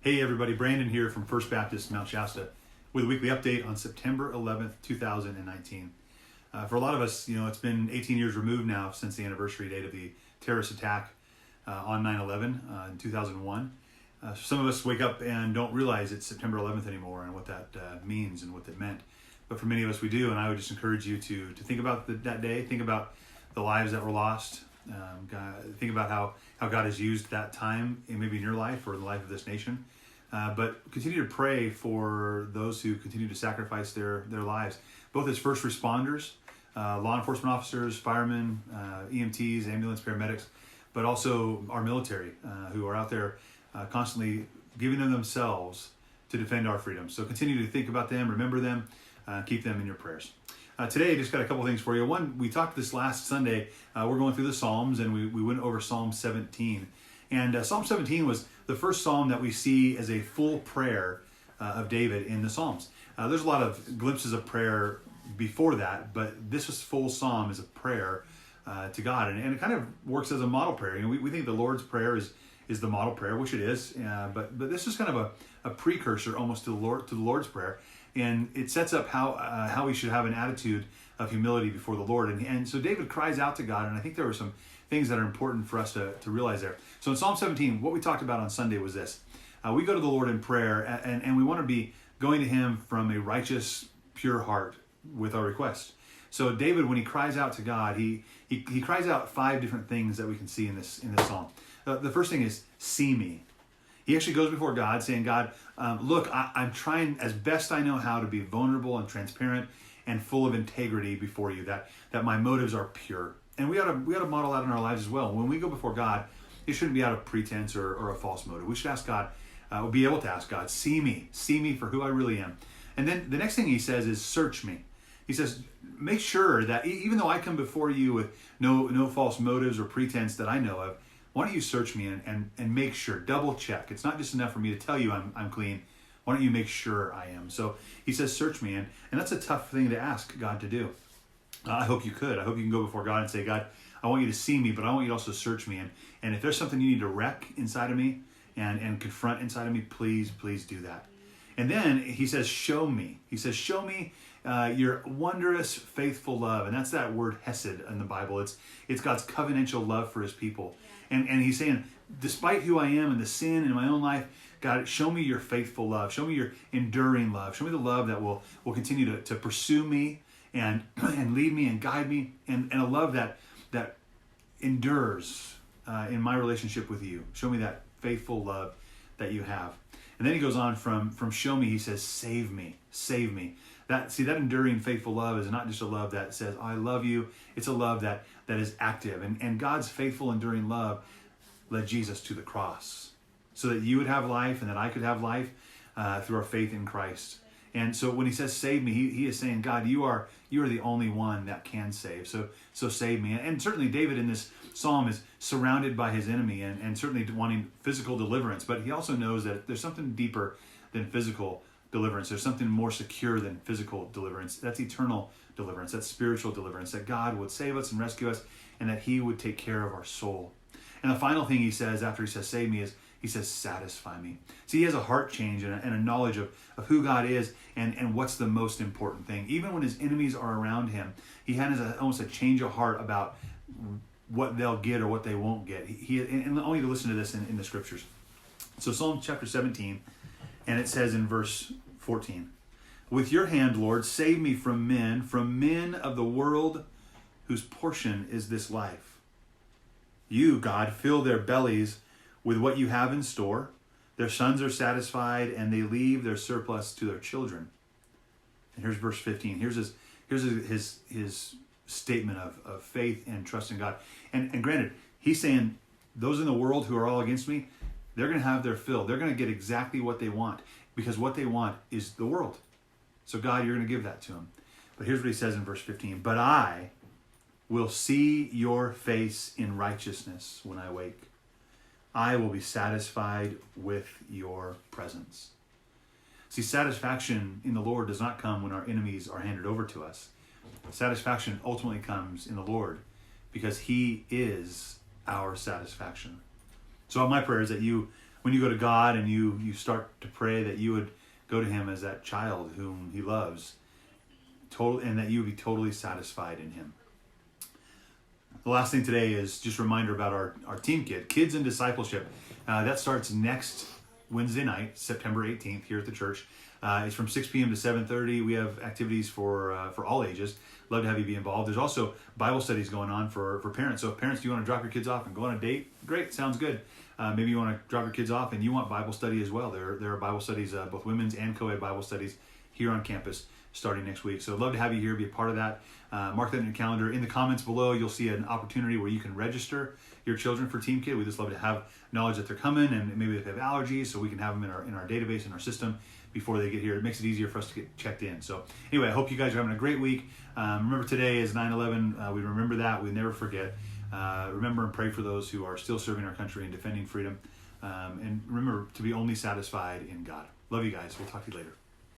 Hey everybody, Brandon here from First Baptist Mount Shasta with a weekly update on September 11th, 2019. For a lot of us, it's been 18 years removed now since the anniversary date of the terrorist attack on 9/11 in 2001. Some of us wake up and don't realize it's September 11th anymore and what that means and what that meant. But for many of us, we do, and I would just encourage you to think about that day, think about the lives that were lost, think about how God has used that time, maybe in your life or the life of this nation. But continue to pray for those who continue to sacrifice their lives, both as first responders, law enforcement officers, firemen, EMTs, ambulance paramedics, but also our military who are out there constantly giving them themselves to defend our freedom. So continue to think about them, remember them, keep them in your prayers. Today, I just got a couple things for you. One, we talked this last Sunday. We're going through the Psalms, and we went over Psalm 17. And Psalm 17 was the first psalm that we see as a full prayer of David in the Psalms. There's a lot of glimpses of prayer before that, but this was full psalm as a prayer to God. And it kind of works as a model prayer. We think the Lord's Prayer is the model prayer, which it is. But this is kind of a precursor almost to the Lord's Prayer. And it sets up how we should have an attitude of humility before the Lord. And so David cries out to God, and I think there were some things that are important for us to realize there. So in Psalm 17, what we talked about on Sunday was this. We go to the Lord in prayer, and we want to be going to Him from a righteous, pure heart with our requests. So David, when he cries out to God, he cries out 5 different things that we can see in this psalm. The first thing is, see me. He actually goes before God saying, God, look, I'm trying as best I know how to be vulnerable and transparent and full of integrity before you, that my motives are pure. And we ought to model that in our lives as well. When we go before God, it shouldn't be out of pretense or a false motive. We should ask God, we'll be able to ask God, see me for who I really am. And then the next thing he says is, search me. He says, make sure that even though I come before you with no false motives or pretense that I know of, why don't you search me and make sure, double check. It's not just enough for me to tell you I'm clean. Why don't you make sure I am? So he says, search me. And that's a tough thing to ask God to do. I hope you could. I hope you can go before God and say, God, I want you to see me, but I want you to also search me. And if there's something you need to wreck inside of me and confront inside of me, please do that. And then he says, show me. He says, show me your wondrous, faithful love. And that's that word hesed in the Bible. It's God's covenantal love for his people. And he's saying, despite who I am and the sin in my own life, God, show me your faithful love. Show me your enduring love. Show me the love that will continue to pursue me and lead me and guide me, and a love that endures in my relationship with you. Show me that faithful love that you have. And then he goes on from show me, he says, save me. That enduring faithful love is not just a love that says, I love you. It's a love that is active. And God's faithful, enduring love led Jesus to the cross so that you would have life and that I could have life through our faith in Christ. And so when he says save me, he is saying, God, you are the only one that can save. So save me. And certainly David in this psalm is surrounded by his enemy and certainly wanting physical deliverance. But he also knows that there's something deeper than physical deliverance. There's something more secure than physical deliverance. That's eternal deliverance. That's spiritual deliverance. That God would save us and rescue us and that he would take care of our soul. And the final thing he says after he says save me is, he says, satisfy me. See, he has a heart change and a knowledge of who God is and what's the most important thing. Even when his enemies are around him, he has almost a change of heart about what they'll get or what they won't get. And I want you to listen to this in the scriptures. So Psalm chapter 17, and it says in verse 14, with your hand, Lord, save me from men of the world whose portion is this life. You, God, fill their bellies with what you have in store. Their sons are satisfied, and they leave their surplus to their children. And here's verse 15. Here's his statement of faith and trust in God. And granted, he's saying, those in the world who are all against me, they're going to have their fill. They're going to get exactly what they want, because what they want is the world. So God, you're going to give that to them. But here's what he says in verse 15. But I will see your face in righteousness when I wake. I will be satisfied with your presence. See, satisfaction in the Lord does not come when our enemies are handed over to us. Satisfaction ultimately comes in the Lord because he is our satisfaction. So my prayer is that you when you go to God and you start to pray, that you would go to him as that child whom he loves, and that you would be totally satisfied in him. The last thing today is just a reminder about our Team Kid, Kids in Discipleship. That starts next Wednesday night, September 18th, here at the church. It's from 6 p.m. to 7:30. We have activities for all ages. Love to have you be involved. There's also Bible studies going on for parents. So if parents, do you want to drop your kids off and go on a date? Great, sounds good. Maybe you want to drop your kids off and you want Bible study as well. There are Bible studies, both women's and co-ed Bible studies here on campus starting next week. So I'd love to have you here, be a part of that. Mark that in your calendar. In the comments below, you'll see an opportunity where you can register your children for Team Kid. We just love to have knowledge that they're coming, and maybe they have allergies, so we can have them in our database, in our system before they get here. It makes it easier for us to get checked in. So anyway, I hope you guys are having a great week. Remember, today is 9/11. We remember that. We never forget. Remember and pray for those who are still serving our country and defending freedom. And remember to be only satisfied in God. Love you guys. We'll talk to you later.